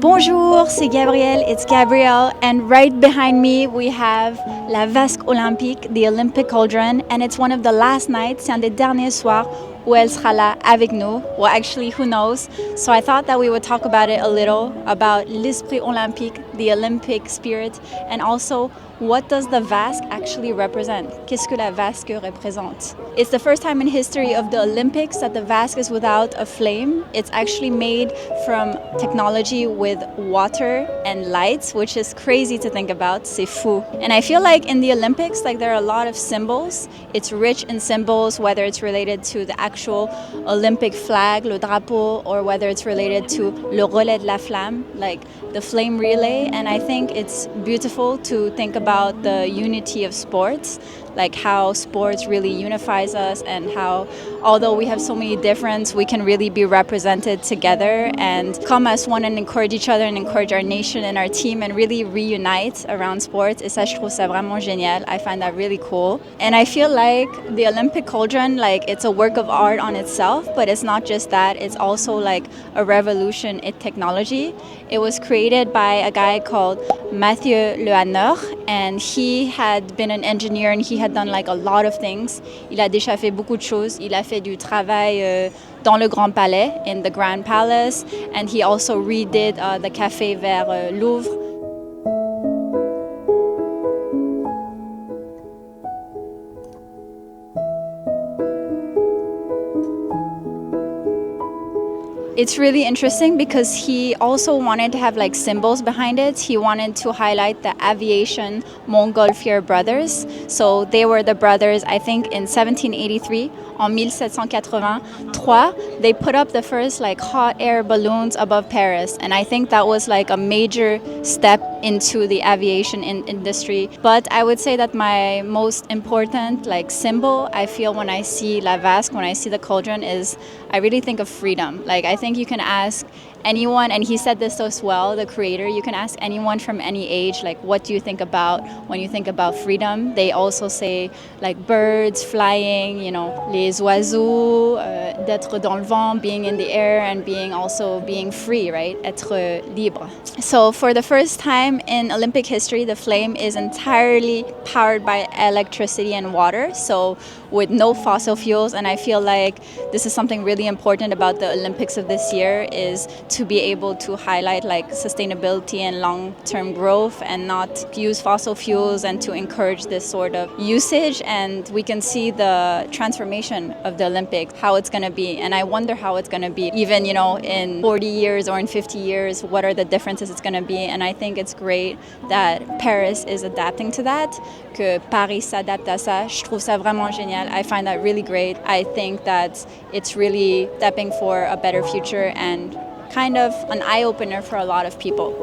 Bonjour, c'est Gabrielle, it's Gabrielle, and right behind me we have la Vasque Olympique, the Olympic Cauldron, and it's one of the last nights, c'est un des derniers soirs où elle sera là avec nous. Well, actually, who knows? So I thought that we would talk about it a little, about l'esprit olympique, the Olympic spirit, and also what does the Vasque actually represent? Qu'est-ce que la Vasque représente? It's the first time in history of the Olympics that the Vasque is without a flame. It's actually made from technology with water and lights, which is crazy to think about. C'est fou. And I feel like in the Olympics, like there are a lot of symbols. It's rich in symbols, whether it's related to the actual Olympic flag, le drapeau, or whether it's related to le relais de la flamme, like the flame relay. And I think it's beautiful to think about the unity of sports, like how sports really unifies us and how, although we have so many differences, we can really be represented together and come as one and encourage each other and encourage our nation and our team and really reunite around sports. Et ça, je trouve ça vraiment génial. I find that really cool. And I feel like the Olympic Cauldron, like it's a work of art on itself, but it's not just that. It's also like a revolution in technology. It was created by a guy called Mathieu Lehanneur, and he had been an engineer and he had done like a lot of things. Il a déjà fait beaucoup de choses. Il a fait du travail dans le Grand Palais, in the Grand Palace, and he also redid the café vers Louvre. It's really interesting because he also wanted to have like symbols behind it. He wanted to highlight the aviation Montgolfier brothers. So they were the brothers, I think, in 1783. En 1783, they put up the first like hot air balloons above Paris. And I think that was like a major step into the aviation industry. But I would say that my most important like symbol I feel when I see La Vasque, when I see the cauldron, is I really think of freedom. Like I think you can ask anyone, and he said this as well, the creator, you can ask anyone from any age, like, what do you think about when you think about freedom? They also say, like, birds flying, you know, les oiseaux, d'être dans le vent, being in the air, and being free, right? Être libre. So for the first time in Olympic history, the flame is entirely powered by electricity and water, so with no fossil fuels. And I feel like this is something really important about the Olympics of this year, is to be able to highlight like sustainability and long-term growth and not use fossil fuels, and to encourage this sort of usage. And we can see the transformation of the Olympics, how it's going to be. And I wonder how it's going to be even, you know, in 40 years or in 50 years, what are the differences it's going to be. And I think it's great that Paris is adapting to that, que Paris s'adapte à ça. Je trouve ça vraiment génial. I find that really great. I think that it's really stepping for a better future and kind of an eye-opener for a lot of people.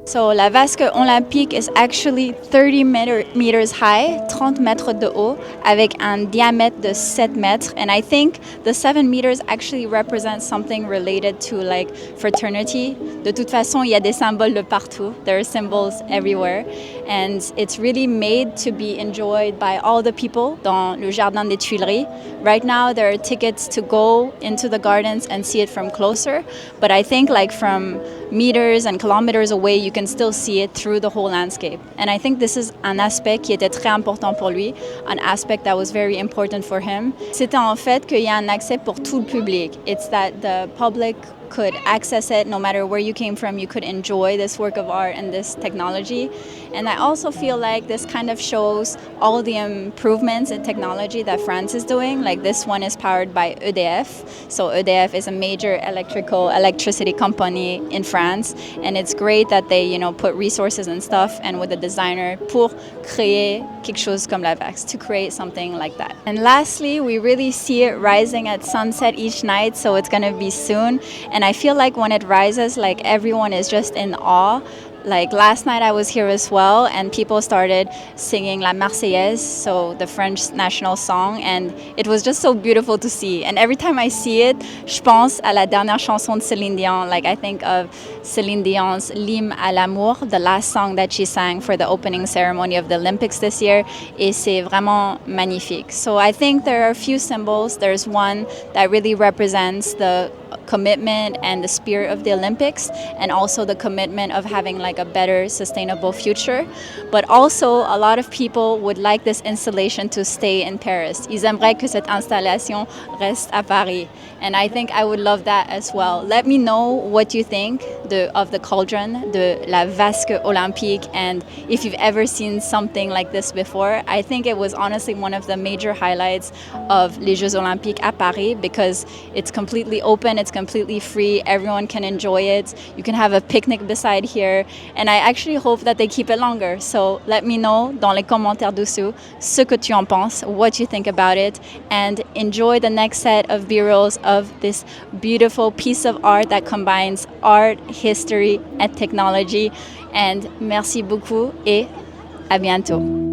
So la Vasque Olympique is actually 30 meters high, 30 mètres de haut, avec un diamètre de 7 mètres. And I think the 7 meters actually represents something related to like fraternity. De toute façon, il y a des symboles de partout. There are symbols everywhere. And it's really made to be enjoyed by all the people dans le Jardin des Tuileries. Right now, there are tickets to go into the gardens and see it from closer. But I think like from meters and kilometers away, you can still see it through the whole landscape. And I think this is un aspect qui était très important pour lui, an aspect that was very important for him. C'était en fait qu'il y a un accès pour tout le public. It's that the public could access it no matter where you came from. You could enjoy this work of art and this technology. And I also feel like this kind of shows all the improvements in technology that France is doing. Like this one is powered by EDF. So EDF is a major electricity company in France. And it's great that they, you know, put resources and stuff and with a designer pour créer quelque chose comme la Vasque, to create something like that. And lastly, we really see it rising at sunset each night. So it's going to be soon. And I feel like when it rises, like everyone is just in awe. Like last night I was here as well, and people started singing La Marseillaise, so the French national song, and it was just so beautiful to see. And every time I see it, je pense à la dernière chanson de Céline Dion. Like I think of Céline Dion's L'hymne à l'amour, the last song that she sang for the opening ceremony of the Olympics this year, et c'est vraiment magnifique. So I think there are a few symbols. There's one that really represents the commitment and the spirit of the Olympics, and also the commitment of having like a better sustainable future. But also a lot of people would like this installation to stay in Paris. Ils aimeraient que cette installation reste à Paris, and I think I would love that as well. Let me know what you think of the cauldron, de la Vasque Olympique, and if you've ever seen something like this before. I think it was honestly one of the major highlights of les Jeux Olympiques à Paris, because it's completely open, it's completely free, everyone can enjoy it. You can have a picnic beside here, and I actually hope that they keep it longer. So let me know dans les commentaires dessous ce que tu en penses, what you think about it, and enjoy the next set of B-rolls of this beautiful piece of art that combines art, history, and technology. And merci beaucoup et à bientôt.